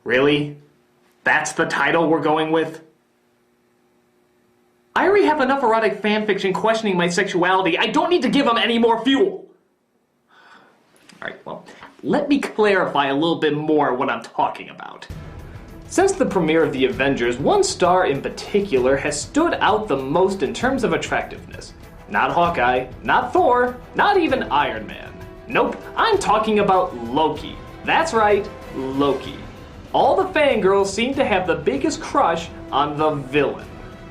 Really? That's the title we're going with? I already have enough erotic fanfiction questioning my sexuality. I don't need to give them any more fuel. Alright, well, let me clarify a little bit more what I'm talking about. Since the premiere of The Avengers, one star in particular has stood out the most in terms of attractiveness. Not Hawkeye, not Thor, not even Iron Man. Nope, I'm talking about Loki. That's right, Loki. All the fangirls seem to have the biggest crush on the villain.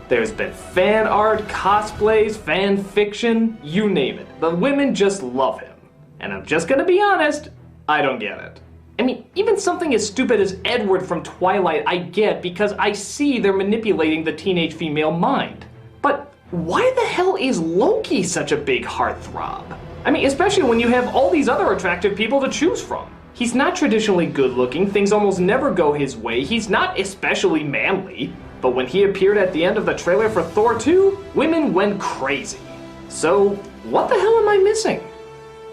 There's been fan art, cosplays, fan fiction, you name it. The women just love him. And I'm just gonna be honest, I don't get it. I mean, even something as stupid as Edward from Twilight I get because I see they're manipulating the teenage female mind. But why the hell is Loki such a big heartthrob? I mean, especially when you have all these other attractive people to choose from. He's not traditionally good looking, things almost never go his way, he's not especially manly. But when he appeared at the end of the trailer for Thor 2, women went crazy. So, what the hell am I missing?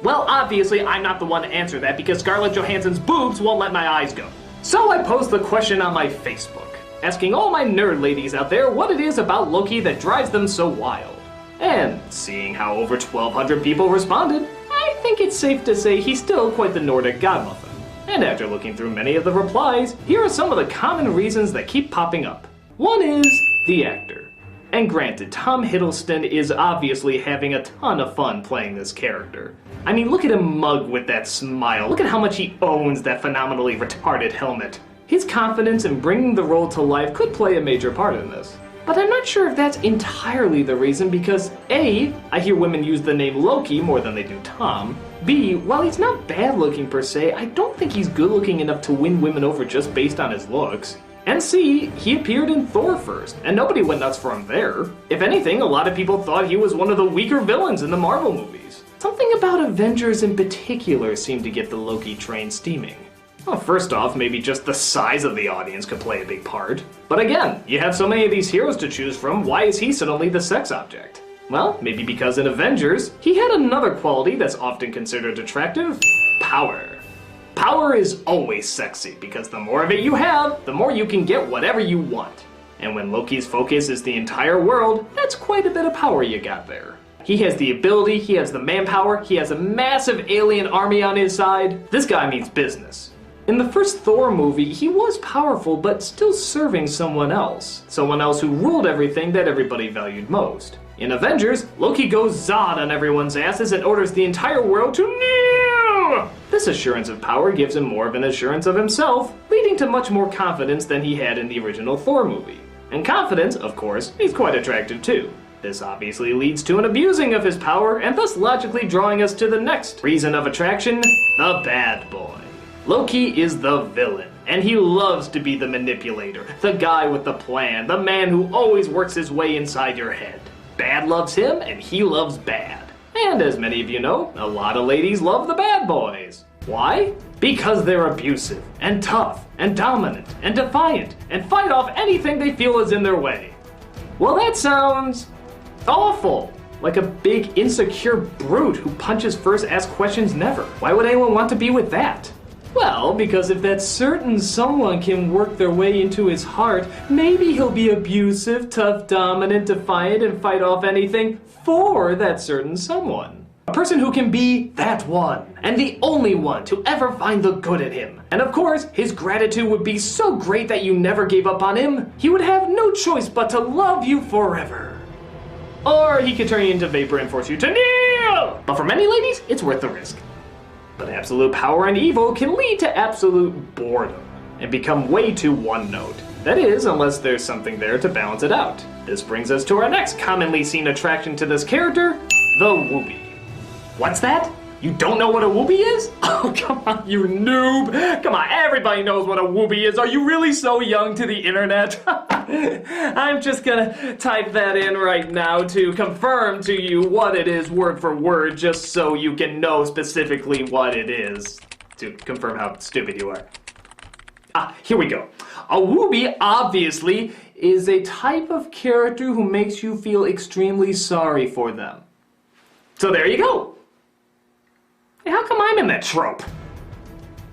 Well, obviously, I'm not the one to answer that because Scarlett Johansson's boobs won't let my eyes go. So I posed the question on my Facebook, asking all my nerd ladies out there what it is about Loki that drives them so wild. And seeing how over 1,200 people responded, I think it's safe to say he's still quite the Nordic godmuffin. And after looking through many of the replies, here are some of the common reasons that keep popping up. One is the actor. And granted, Tom Hiddleston is obviously having a ton of fun playing this character. I mean, look at him mug with that smile. Look at how much he owns that phenomenally retarded helmet. His confidence in bringing the role to life could play a major part in this. But I'm not sure if that's entirely the reason because A, I hear women use the name Loki more than they do Tom. B, while he's not bad looking per se, I don't think he's good looking enough to win women over just based on his looks. And C, he appeared in Thor first, and nobody went nuts for him there. If anything, a lot of people thought he was one of the weaker villains in the Marvel movies. Something about Avengers in particular seemed to get the Loki train steaming. Well, first off, maybe just the size of the audience could play a big part. But again, you have so many of these heroes to choose from, why is he suddenly the sex object? Well, maybe because in Avengers, he had another quality that's often considered attractive: power. Power is always sexy, because the more of it you have, the more you can get whatever you want. And when Loki's focus is the entire world, that's quite a bit of power you got there. He has the ability, he has the manpower, he has a massive alien army on his side. This guy means business. In the first Thor movie, he was powerful, but still serving someone else. Someone else who ruled everything that everybody valued most. In Avengers, Loki goes Zod on everyone's asses and orders the entire world to kneel! This assurance of power gives him more of an assurance of himself, leading to much more confidence than he had in the original Thor movie. And confidence, of course, is quite attractive too. This obviously leads to an abusing of his power, and thus logically drawing us to the next reason of attraction: the bad boy. Loki is the villain, and he loves to be the manipulator, the guy with the plan, the man who always works his way inside your head. Bad loves him, and he loves bad. And as many of you know, a lot of ladies love the bad boys. Why? Because they're abusive, and tough, and dominant, and defiant, and fight off anything they feel is in their way. Well, that sounds awful. Like a big, insecure brute who punches first, asks questions never. Why would anyone want to be with that? Well, because if that certain someone can work their way into his heart, maybe he'll be abusive, tough, dominant, defiant, and fight off anything for that certain someone. A person who can be that one, and the only one to ever find the good in him. And of course, his gratitude would be so great that you never gave up on him, he would have no choice but to love you forever. Or he could turn you into vapor and force you to kneel! But for many ladies, it's worth the risk. But absolute power and evil can lead to absolute boredom, and become way too one note. That is, unless there's something there to balance it out. This brings us to our next commonly seen attraction to this character, the whoopee. What's that? You don't know what a whoopee is? Oh, come on, you noob! Come on, everybody knows what a whoopee is. Are you really so young to the internet? I'm just gonna type that in right now to confirm to you what it is word for word, just so you can know specifically what it is. To confirm how stupid you are. Here we go. A whoopee, obviously, is a type of character who makes you feel extremely sorry for them. So there you go. Hey, how come I'm in that trope?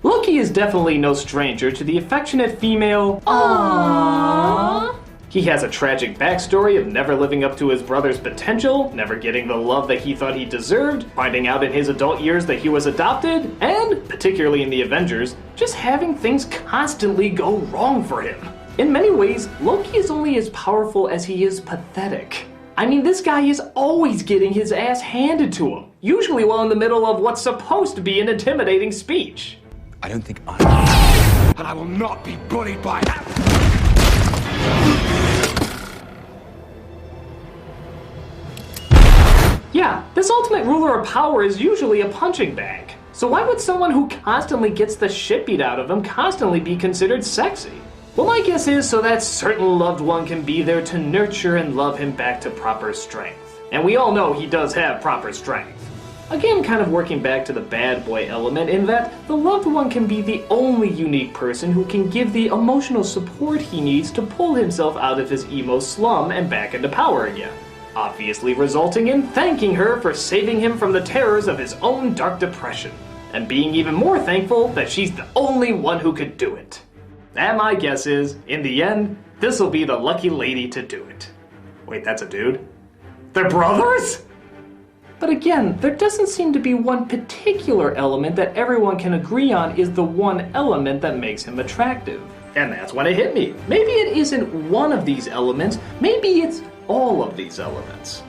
Loki is definitely no stranger to the affectionate female. Aww. He has a tragic backstory of never living up to his brother's potential, never getting the love that he thought he deserved, finding out in his adult years that he was adopted, and, particularly in the Avengers, just having things constantly go wrong for him. In many ways, Loki is only as powerful as he is pathetic. I mean, this guy is always getting his ass handed to him, usually while in the middle of what's supposed to be an intimidating speech. I don't think I... And I will not be bullied by that! Yeah, this ultimate ruler of power is usually a punching bag. So why would someone who constantly gets the shit beat out of him constantly be considered sexy? Well, my guess is so that certain loved one can be there to nurture and love him back to proper strength. And we all know he does have proper strength. Again, kind of working back to the bad boy element in that the loved one can be the only unique person who can give the emotional support he needs to pull himself out of his emo slum and back into power again. Obviously resulting in thanking her for saving him from the terrors of his own dark depression, and being even more thankful that she's the only one who could do it. And my guess is, in the end, this'll be the lucky lady to do it. Wait, that's a dude? They're brothers?! But again, there doesn't seem to be one particular element that everyone can agree on is the one element that makes him attractive. And that's when it hit me. Maybe it isn't one of these elements, maybe it's all of these elements.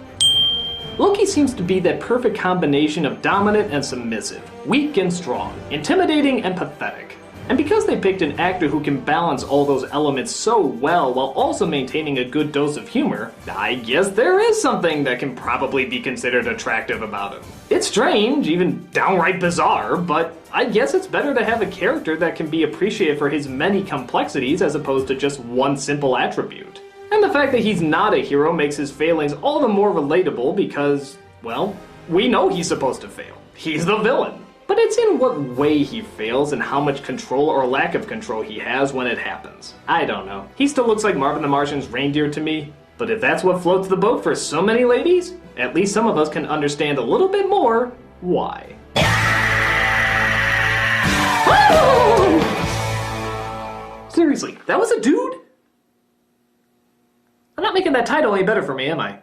Loki seems to be that perfect combination of dominant and submissive, weak and strong, intimidating and pathetic. And because they picked an actor who can balance all those elements so well while also maintaining a good dose of humor, I guess there is something that can probably be considered attractive about him. It's strange, even downright bizarre, but I guess it's better to have a character that can be appreciated for his many complexities as opposed to just one simple attribute. And the fact that he's not a hero makes his failings all the more relatable because, well, we know he's supposed to fail. He's the villain. But it's in what way he fails and how much control or lack of control he has when it happens. I don't know. He still looks like Marvin the Martian's reindeer to me. But if that's what floats the boat for so many ladies, at least some of us can understand a little bit more why. Seriously, that was a dude? I'm not making that title any better for me, am I?